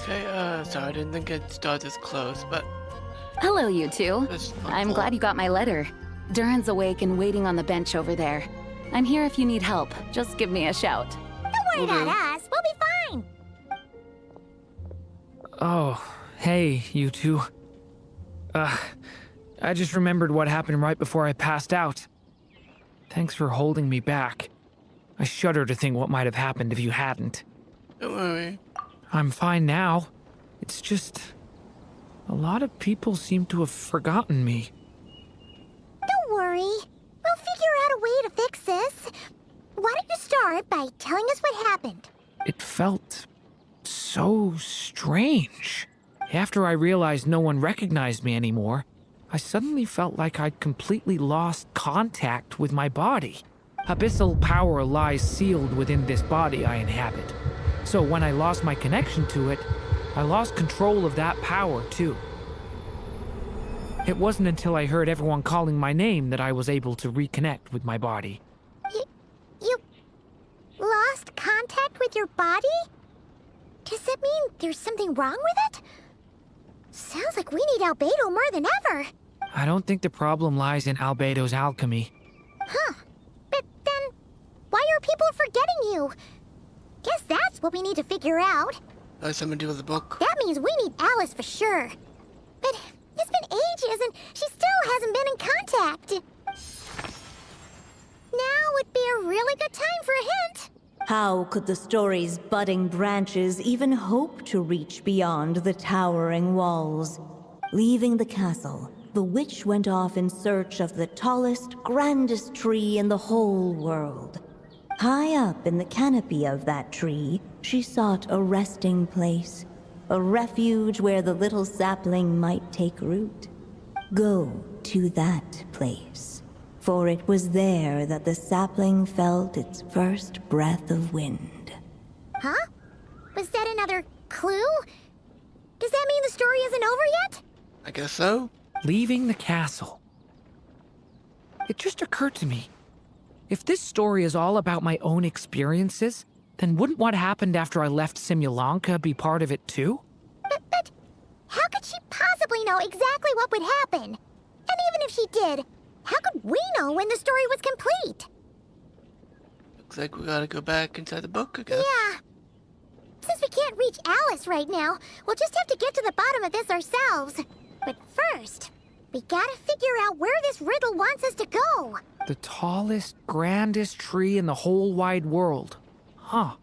Okay, sorry, I didn't think I'd start this close, but Hello, you two. this I'm glad you got my letter. Durin's awake and waiting on the bench over there. I'm here if you need help. Just give me a shout. Don't worry about us. We'll be fine. Oh, hey, you two. I just remembered what happened right before I passed out. Thanks for holding me back. I shudder to think what might have happened if you hadn't. Don't worry. I'm fine now. It's just... a lot of people seem to have forgotten me. Don't worry. We'll figure out a way to fix this. Why don't you start by telling us what happened? It felt so strange. After I realized no one recognized me anymore, I suddenly felt like I'd completely lost contact with my body. Abyssal power lies sealed within this body I inhabit. So when I lost my connection to it, I lost control of that power too. It wasn't until I heard everyone calling my name that I was able to reconnect with my body. You lost contact with your body? Does that mean there's something wrong with it? Sounds like we need Albedo more than ever. I don't think the problem lies in Albedo's alchemy. Huh. But then, why are people forgetting you? Guess that's what we need to figure out. Has something to do with the book? That means we need Alice for sure. But it's been ages and she still hasn't been in contact. Now would be a really good time for a hint. How could the story's budding branches even hope to reach beyond the towering walls? Leaving the castle, the witch went off in search of the tallest, grandest tree in the whole world. High up in the canopy of that tree, she sought a resting place, a refuge where the little sapling might take root. Go to that place, for it was there that the sapling felt its first breath of wind. Huh? Was that another clue? Does that mean the story isn't over yet? I guess so. Leaving the castle. It just occurred to me. If this story is all about my own experiences, then wouldn't what happened after I left Simulanka be part of it too? But how could she possibly know exactly what would happen? And even if she did, how could we know when the story was complete? Looks like we gotta go back inside the book, I guess. Yeah. Since we can't reach Alice right now, we'll just have to get to the bottom of this ourselves. But first, we gotta figure out where this riddle wants us to go. The tallest, grandest tree in the whole wide world. Huh.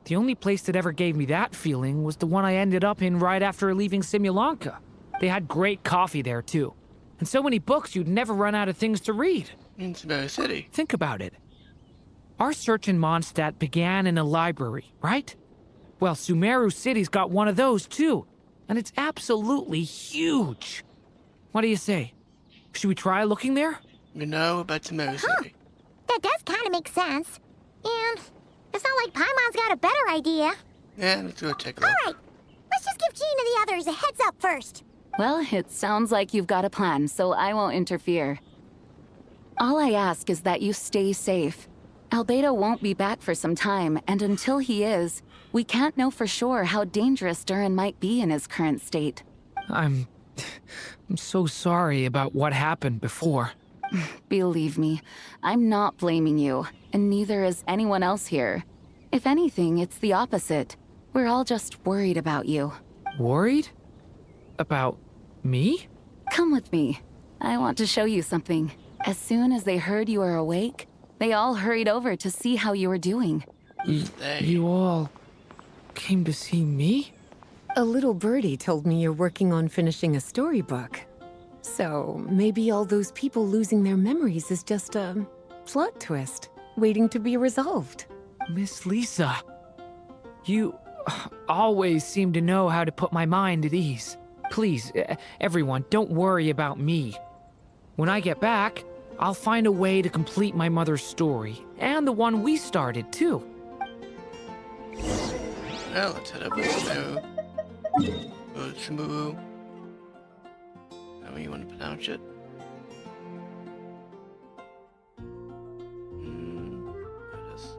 The only place that ever gave me that feeling was the one I ended up in right after leaving Simulanka. They had great coffee there, too. And so many books you'd never run out of things to read. In Sumeru City. Think about it. Our search in Mondstadt began in a library, right? Well, Sumeru City's got one of those, too. And it's absolutely huge. What do you say? Should we try looking there? You know about Sumeru City. That does kind of make sense. And it's not like Paimon's got a better idea. Yeah, let's go take a look. All right, let's just give Jean and the others a heads up first. Well, it sounds like you've got a plan, so I won't interfere. All I ask is that you stay safe. Albedo won't be back for some time, and until he is, we can't know for sure how dangerous Durin might be in his current state. I'm so sorry about what happened before. Believe me, I'm not blaming you, and neither is anyone else here. If anything, it's the opposite. We're all just worried about you. Worried? About me? Come with me. I want to show you something. As soon as they heard you were awake, they all hurried over to see how you were doing. You all came to see me? A little birdie told me you're working on finishing a storybook. So maybe all those people losing their memories is just a plot twist waiting to be resolved. Miss Lisa, you always seem to know how to put my mind at ease. Please, everyone, don't worry about me. When I get back, I'll find a way to complete my mother's story, and the one we started, too. Well, let's head over to Sumeru. Sumeru. How you want to pronounce it? There it is.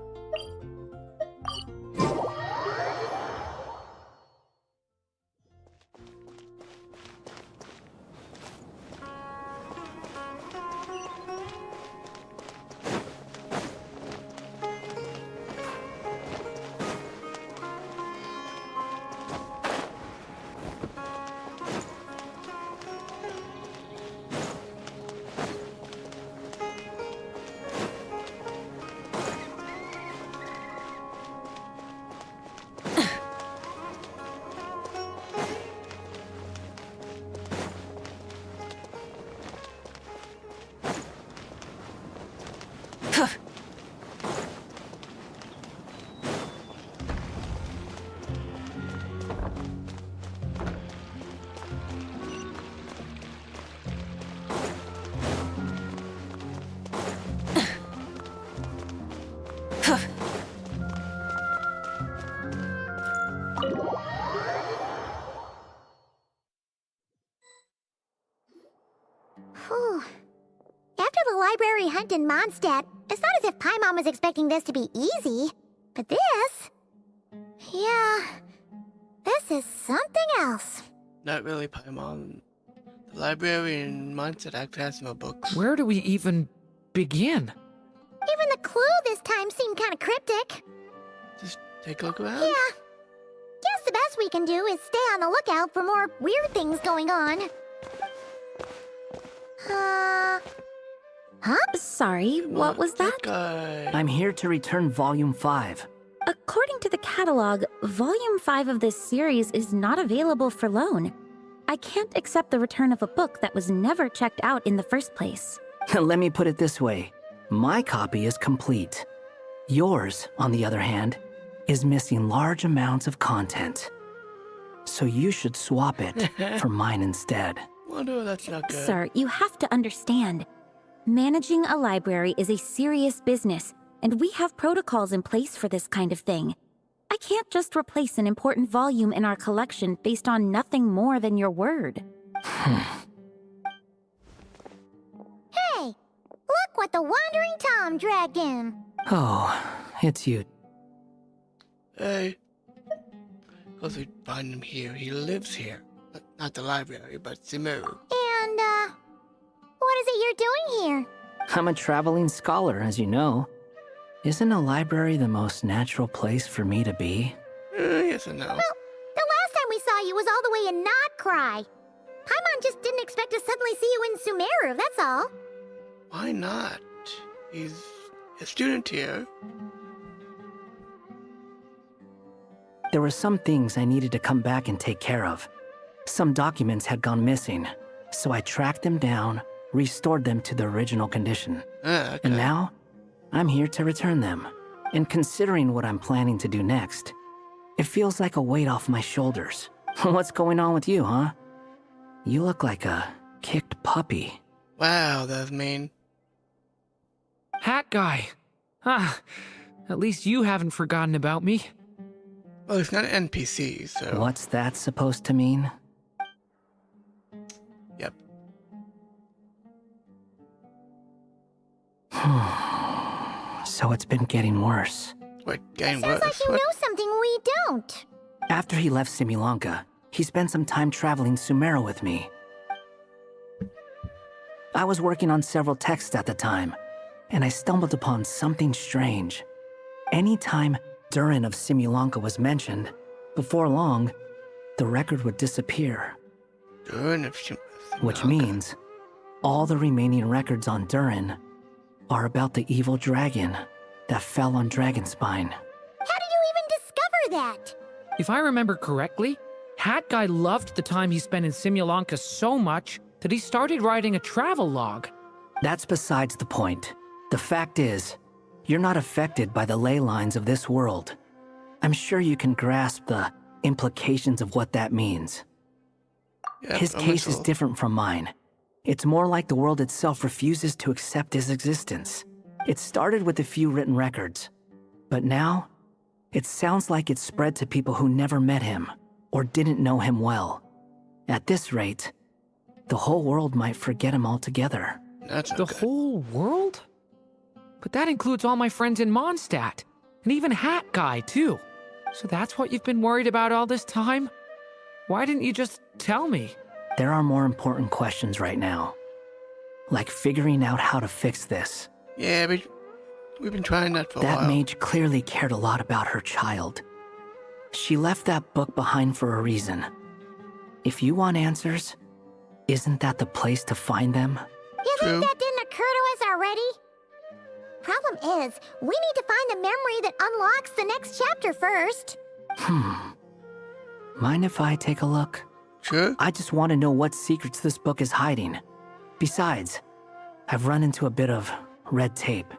library hunt in Mondstadt, it's not as if Paimon was expecting this to be easy. But this... Yeah... This is something else. Not really, Paimon. The library in Mondstadt actually has no books. Where do we even begin? Even the clue this time seemed kind of cryptic. Just take a look around. Yeah. Guess the best we can do is stay on the lookout for more weird things going on. Huh? Sorry, what was that? Guy. I'm here to return Volume 5. According to the catalog, Volume 5 of this series is not available for loan. I can't accept the return of a book that was never checked out in the first place. Let me put it this way. My copy is complete. Yours, on the other hand, is missing large amounts of content. So you should swap it for mine instead. Oh no, that's not good. Sir, you have to understand. Managing a library is a serious business, and we have protocols in place for this kind of thing. I can't just replace an important volume in our collection based on nothing more than your word. Hey! Look what the Wandering Tom dragged in. Oh, it's you. Hey. Because we find him here. He lives here. Not the library, but Sumeru. And, what is it you're doing here? I'm a traveling scholar, as you know. Isn't a library the most natural place for me to be? Yes and no. Well, the last time we saw you was all the way in Notcry. Paimon just didn't expect to suddenly see you in Sumeru, that's all. Why not? He's a student here. There were some things I needed to come back and take care of. Some documents had gone missing, so I tracked them down, restored them to their original condition. Okay. And now, I'm here to return them. And considering what I'm planning to do next, it feels like a weight off my shoulders. What's going on with you, huh? You look like a kicked puppy. Wow, that's mean. Hat guy. Ah, at least you haven't forgotten about me. Well, he's not an NPC, so... What's that supposed to mean? Yep. So it's been getting worse. Wait, getting Sounds worse. like you What? know something we don't. After he left Similanka, he spent some time traveling Sumeru with me. I was working on several texts at the time, and I stumbled upon something strange. Anytime Durin of Similanka was mentioned, before long, the record would disappear. Durin of Which means all the remaining records on Durin are about the evil dragon that fell on Dragonspine. How did you even discover that? If I remember correctly, Hat Guy loved the time he spent in Simulanka so much that he started writing a travel log. That's besides the point. The fact is, you're not affected by the ley lines of this world. I'm sure you can grasp the implications of what that means. Yep, His I'm case is told. different from mine. It's more like the world itself refuses to accept his existence. It started with a few written records, but now, it sounds like it's spread to people who never met him or didn't know him well. At this rate, the whole world might forget him altogether. That's The okay. whole world? But that includes all my friends in Mondstadt, and even Hat Guy, too. So that's what you've been worried about all this time? Why didn't you just tell me? There are more important questions right now, like figuring out how to fix this. Yeah, but we've been trying that for a That while. mage clearly cared a lot about her child. She left that book behind for a reason. If you want answers, isn't that the place to find them? You True. think that didn't occur to us already? Problem is, we need to find the memory that unlocks the next chapter first. Mind if I take a look? Sure. I just want to know what secrets this book is hiding. Besides, I've run into a bit of red tape,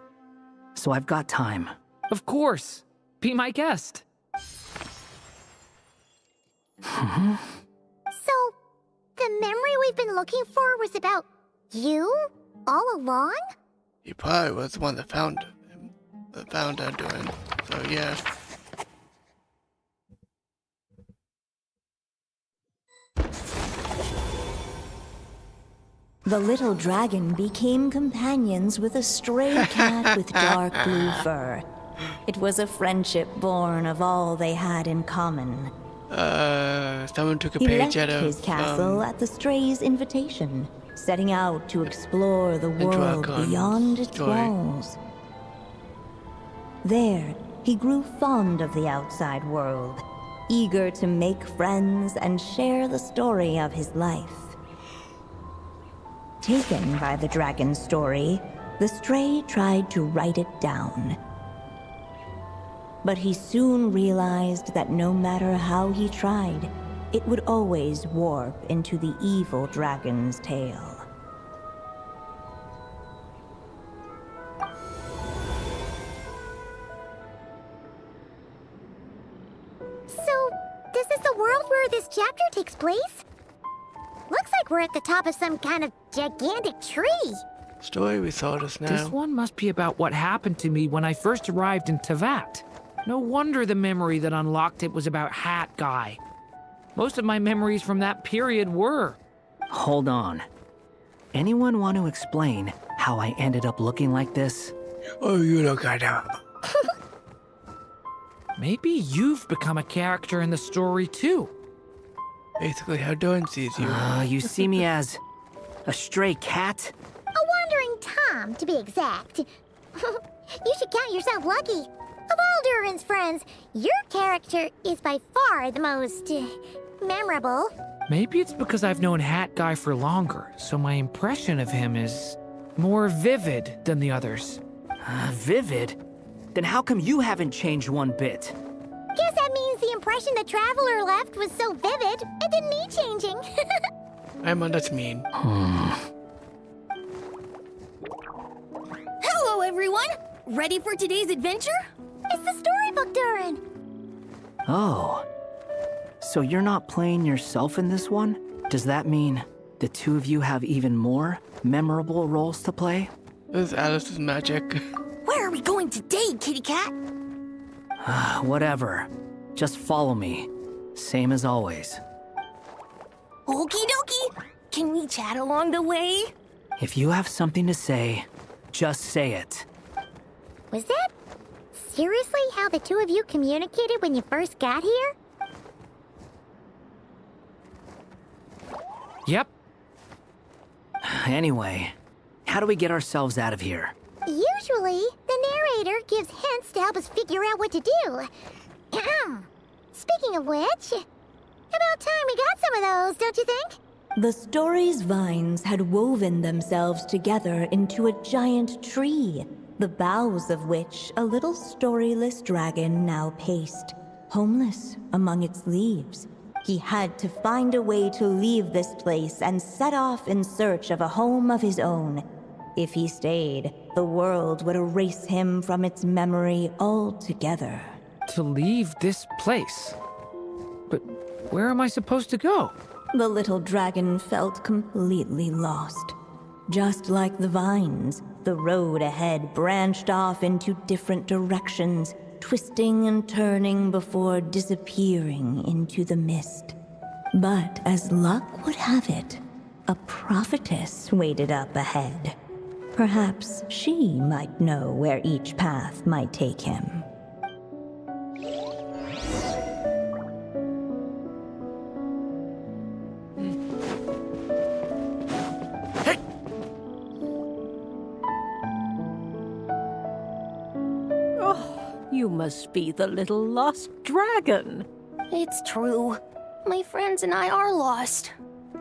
so I've got time. Of course. Be my guest. So, the memory we've been looking for was about you? All along? He probably was the one that found him. That found Durin. So yeah. The little dragon became companions with a stray cat with dark blue fur. It was a friendship born of all they had in common. Someone took a He page left out of his castle at the stray's invitation, setting out to explore the world Dragon's beyond its story. walls. There, he grew fond of the outside world, eager to make friends and share the story of his life. Taken by the dragon's story, the stray tried to write it down. But he soon realized that no matter how he tried, it would always warp into the evil dragon's tale. So, this is the world where this chapter takes place? Looks like we're at the top of some kind of gigantic tree. Story we saw just now. This one must be about what happened to me when I first arrived in Tevat. No wonder the memory that unlocked it was about Hat Guy. Most of my memories from that period were. Hold on. Anyone want to explain how I ended up looking like this? Oh, you look at that. Maybe you've become a character in the story too. Basically, how Durin sees you. You see me as a stray cat? A wandering Tom, to be exact. You should count yourself lucky. Of all Durin's friends, your character is by far the most memorable. Maybe it's because I've known Hat Guy for longer, so my impression of him is more vivid than the others. Vivid? Then how come you haven't changed one bit? Guess that means the impression the traveler left was so vivid, it didn't need changing. That's mean. Hello, everyone! Ready for today's adventure? It's the storybook, Durin. Oh. So you're not playing yourself in this one? Does that mean the two of you have even more memorable roles to play? This is Alice's magic. Where are we going today, kitty cat? Whatever. Just follow me. Same as always. Okie dokie! Can we chat along the way? If you have something to say, just say it. Was that seriously how the two of you communicated when you first got here? Yep. Anyway, how do we get ourselves out of here? Usually, the narrator gives hints to help us figure out what to do. Speaking of which, about time we got some of those, don't you think? The story's vines had woven themselves together into a giant tree, the boughs of which a little storyless dragon now paced, homeless among its leaves. He had to find a way to leave this place and set off in search of a home of his own. If he stayed, the world would erase him from its memory altogether. To leave this place. But where am I supposed to go? The little dragon felt completely lost. Just like the vines, the road ahead branched off into different directions, twisting and turning before disappearing into the mist. But as luck would have it, a prophetess waited up ahead. Perhaps she might know where each path might take him. You must be the little lost dragon. It's true. My friends and I are lost.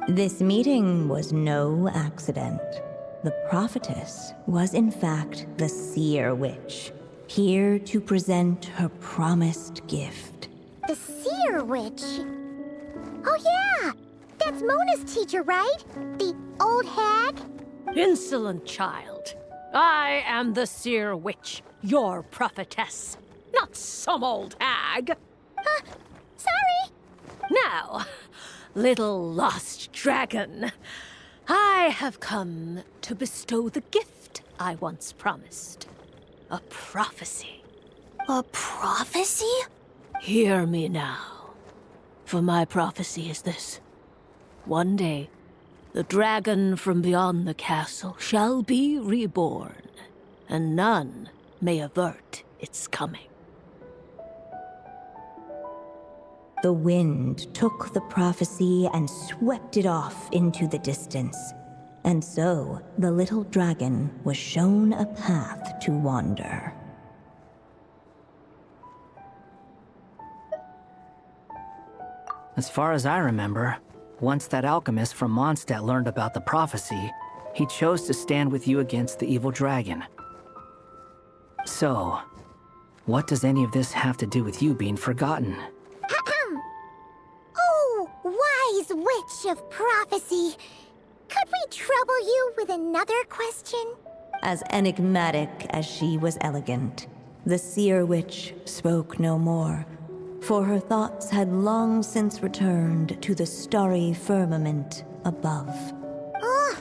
This meeting was no accident. The prophetess was in fact the seer witch, here to present her promised gift. The seer witch. Oh yeah, that's Mona's teacher, right? The old hag? Insolent child. I am the seer witch, your prophetess, not some old hag. Sorry. Now, little lost dragon, I have come to bestow the gift I once promised. A prophecy. A prophecy? Hear me now, for my prophecy is this. One day, The dragon from beyond the castle shall be reborn, and none may avert its coming. The wind took the prophecy and swept it off into the distance. And so, the little dragon was shown a path to wander. As far as I remember, once that alchemist from Mondstadt learned about the prophecy, he chose to stand with you against the evil dragon. So, what does any of this have to do with you being forgotten? Oh, wise witch of prophecy! Could we trouble you with another question? As enigmatic as she was elegant, the seer witch spoke no more, for her thoughts had long since returned to the starry firmament above. Ugh,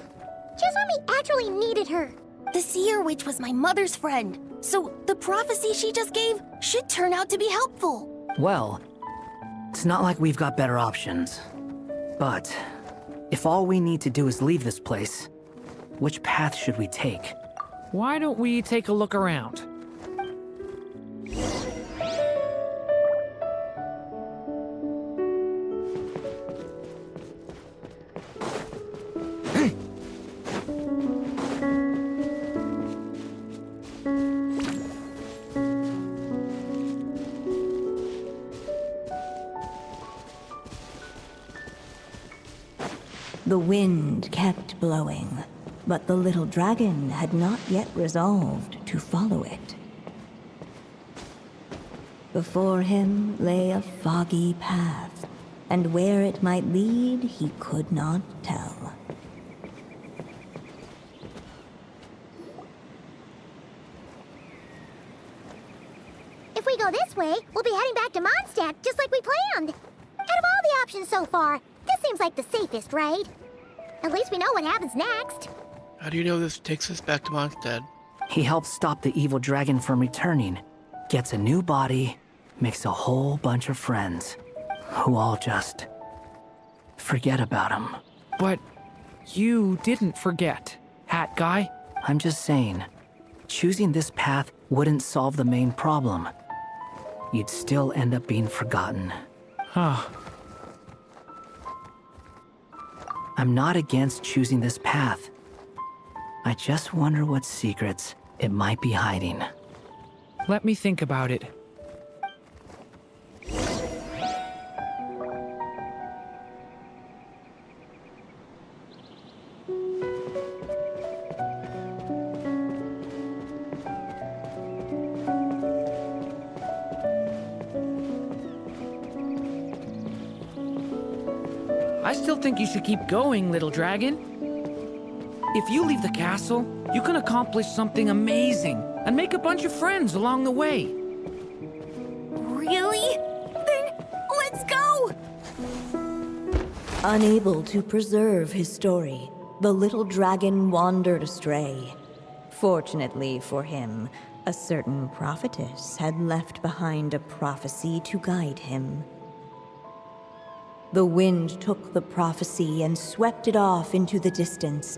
just when we actually needed her. The Seer Witch was my mother's friend, so the prophecy she just gave should turn out to be helpful. Well, it's not like we've got better options. But if all we need to do is leave this place, which path should we take? Why don't we take a look around? The wind kept blowing, but the little dragon had not yet resolved to follow it. Before him lay a foggy path, and where it might lead he could not tell. If we go this way, we'll be heading back to Mondstadt just like we planned. Out of all the options so far, this seems like the safest, right? At least we know what happens next. How do you know this takes us back to Mondstadt? He helps stop the evil dragon from returning, gets a new body, makes a whole bunch of friends, who all just forget about him. But you didn't forget, Hat Guy. I'm just saying, choosing this path wouldn't solve the main problem. You'd still end up being forgotten. Huh. I'm not against choosing this path. I just wonder what secrets it might be hiding. Let me think about it. I still think you should keep going, little dragon. If you leave the castle, you can accomplish something amazing and make a bunch of friends along the way. Really? Then let's go! Unable to preserve his story, the little dragon wandered astray. Fortunately for him, a certain prophetess had left behind a prophecy to guide him. The wind took the prophecy and swept it off into the distance,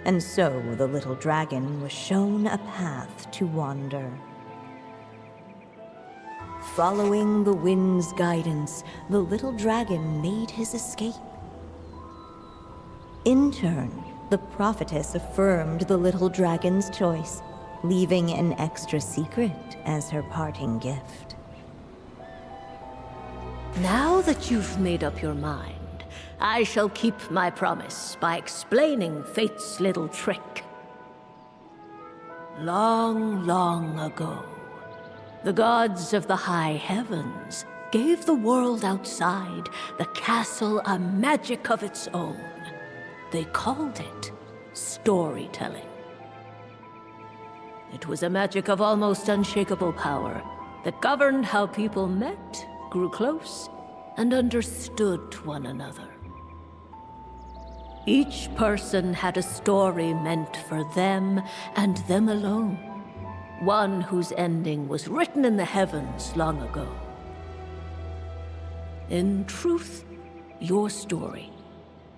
and so the little dragon was shown a path to wander. Following the wind's guidance, the little dragon made his escape. In turn, the prophetess affirmed the little dragon's choice, leaving an extra secret as her parting gift. Now that you've made up your mind, I shall keep my promise by explaining fate's little trick. Long, long ago, the gods of the high heavens gave the world outside the castle a magic of its own. They called it storytelling. It was a magic of almost unshakable power that governed how people met, grew close, and understood one another. Each person had a story meant for them and them alone, one whose ending was written in the heavens long ago. In truth, your story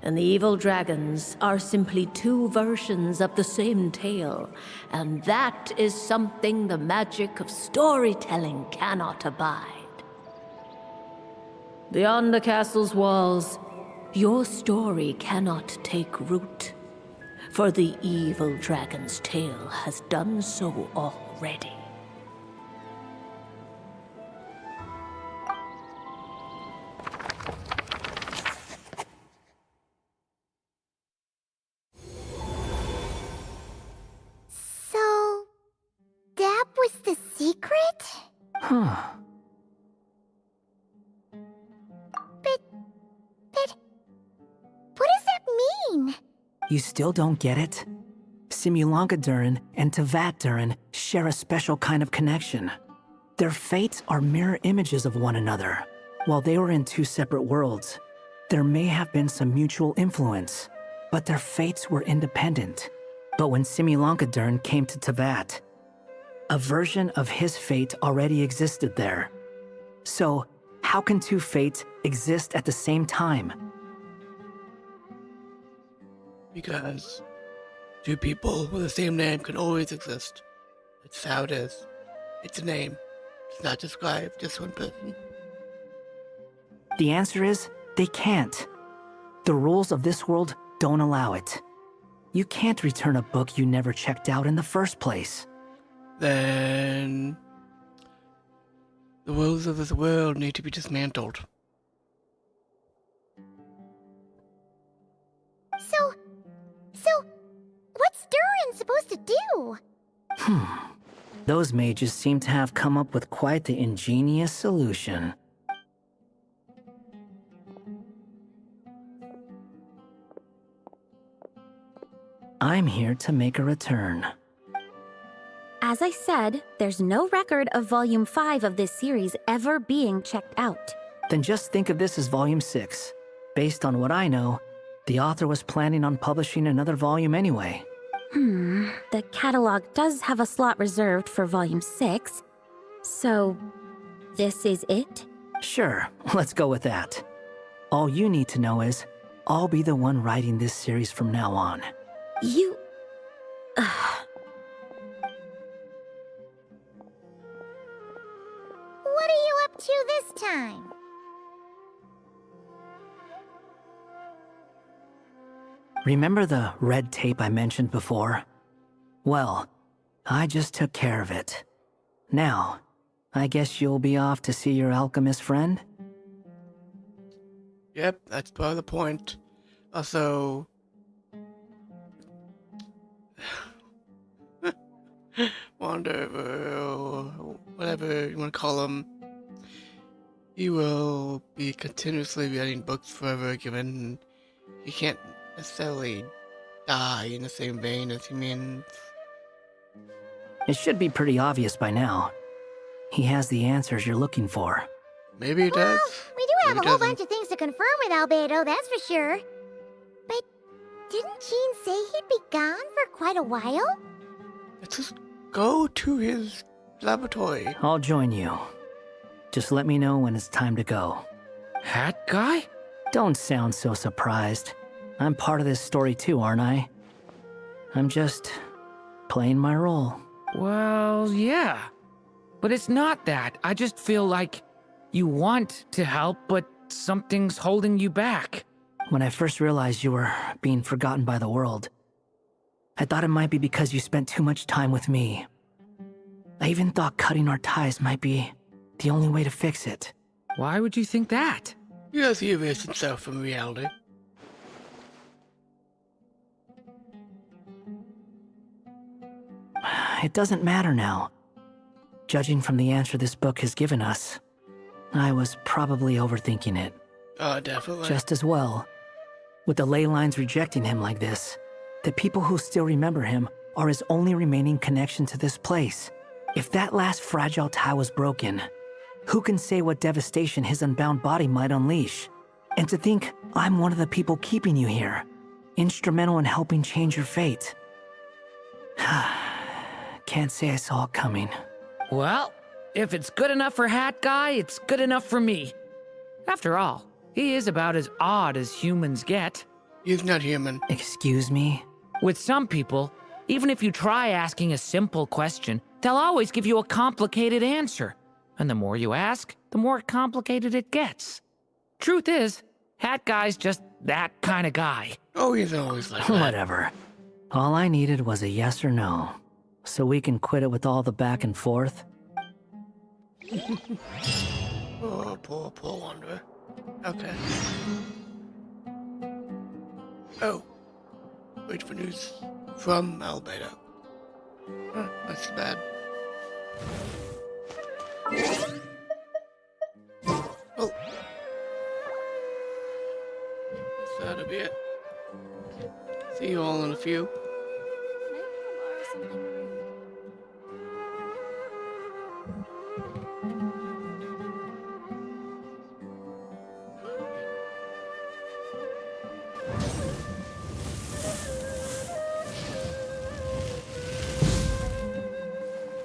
And the evil dragons are simply two versions of the same tale, and that is something the magic of storytelling cannot abide. Beyond the castle's walls, your story cannot take root, for the evil dragon's tale has done so already. So, that was the secret? Huh. But what does that mean? You still don't get it? Simulanka Durin and Tevat Durin share a special kind of connection. Their fates are mirror images of one another. While they were in two separate worlds, there may have been some mutual influence, but their fates were independent. But when Simulanka Durin came to Tevat, a version of his fate already existed there. So, how can two fates exist at the same time? Because two people with the same name can always exist. It's how it is. It's a name. It's not described just one person. The answer is, they can't. The rules of this world don't allow it. You can't return a book you never checked out in the first place. Then the rules of this world need to be dismantled. So, what's Durin supposed to do? Those mages seem to have come up with quite the ingenious solution. I'm here to make a return. As I said, there's no record of Volume 5 of this series ever being checked out. Then just think of this as Volume 6. Based on what I know, the author was planning on publishing another volume anyway. The catalog does have a slot reserved for Volume 6. So, this is it? Sure, let's go with that. All you need to know is, I'll be the one writing this series from now on. You... What are you up to this time? Remember the red tape I mentioned before? Well, I just took care of it. Now, I guess you'll be off to see your alchemist friend? Yep, that's part of the point. Also, Wanderer, or whatever you want to call him, he will be continuously reading books forever, given he can't necessarily die in the same vein as humans. It should be pretty obvious by now. He has the answers you're looking for. Maybe he does. We do have Maybe a whole doesn't. bunch of things to confirm with Albedo, that's for sure. But didn't Jean say he'd be gone for quite a while? Let's just go to his laboratory. I'll join you. Just let me know when it's time to go. Hat guy? Don't sound so surprised. I'm part of this story too, aren't I? I'm just playing my role. Well, yeah. But it's not that. I just feel like you want to help, but something's holding you back. When I first realized you were being forgotten by the world, I thought it might be because you spent too much time with me. I even thought cutting our ties might be the only way to fix it. Why would you think that? Yes, he erased himself from reality. It doesn't matter now. Judging from the answer this book has given us, I was probably overthinking it. Definitely. Just as well. With the ley lines rejecting him like this, the people who still remember him are his only remaining connection to this place. If that last fragile tie was broken, who can say what devastation his unbound body might unleash? And to think I'm one of the people keeping you here, instrumental in helping change your fate. Can't say I saw it coming. Well, if it's good enough for Hat Guy, it's good enough for me. After all, he is about as odd as humans get. He's not human. Excuse me? With some people, even if you try asking a simple question, they'll always give you a complicated answer. And the more you ask, the more complicated it gets. Truth is, Hat Guy's just that kind of guy. Oh, he's always like that. Whatever. All I needed was a yes or no, so we can quit it with all the back and forth. Oh, poor Wanderer. Okay. Oh. Wait for news from Albedo. Huh, that's bad. Oh. That'll be it. See you all in a few.